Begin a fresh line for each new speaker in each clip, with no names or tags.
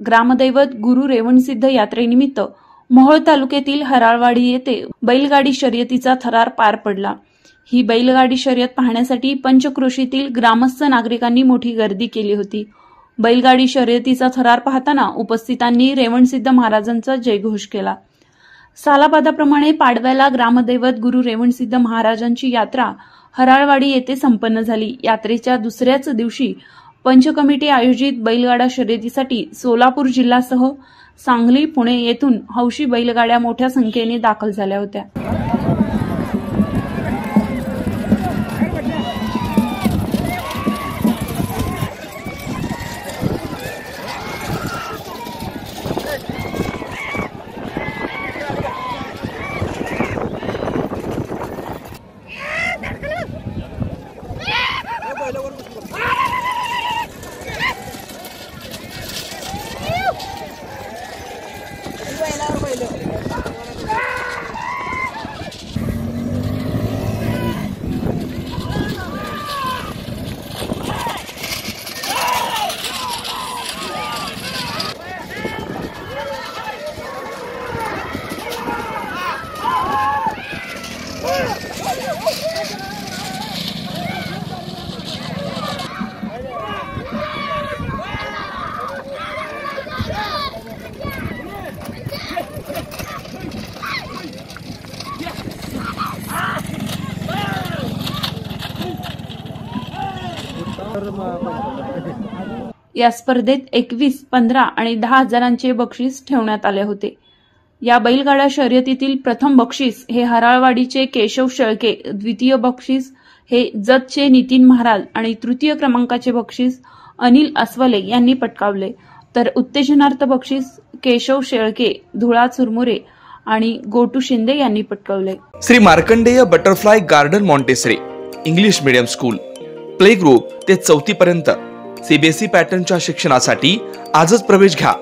ग्रामदैवत गुरु रेवणसिद्ध यात्रेनिमित्त मोहोळ तालुक्यातील हराळवाडी येथे बैलगाडी शर्यतीचा थरार पार पडला। ही बैलगाडी शर्यत पाहण्यासाठी पंचक्रोशीतील ग्रामस्थ नागरिकांनी मोठी गर्दी केली होती। बैलगाडी शर्यतीचा थरार पाहताना उपस्थितांनी रेवणसिद्ध महाराजांचा जयघोष केला। सालाबादाप्रमाणे पाडव्याला ग्रामदैवत गुरु रेवणसिद्ध महाराजांची यात्रा हराळवाडी येथे संपन्न झाली। यात्रेच्या दुसऱ्याच दिवशी पंच कमिटी आयोजित बैलगाडा शर्यतीसाठी सोलापूर जिल्ह्यासह सांगली, पुणे येथून हौशी बैलगाड्या मोठ्या संख्येने दाखल झाल्या होत्या। या स्पर्धेत 21, 15 आणि 10 हजारांचे बक्षीस ठेवण्यात आले होते। या बैलगाडा शर्यतीतील प्रथम बक्षीस हे हराळवाडीचे केशव शेळके, द्वितीय बक्षीस हे जतचे नितीन महाराज आणि तृतीय क्रमांकाचे बक्षीस अनिल अस्वले यांनी पटकावले। तर उत्तेजनार्थ बक्षीस केशव शेळके, धुळा चुरमुरे आणि गोटू शिंदे यांनी पटकावले।
Shri Markandeya butterfly garden Montessori English medium school, play group ते 4थी पर्यंत सीबीएसई पॅटर्नच्या शिक्षणासाठी आजच प्रवेश घ्या।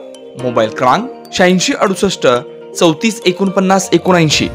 मोबाईल क्रमांक 8668 34 49 79।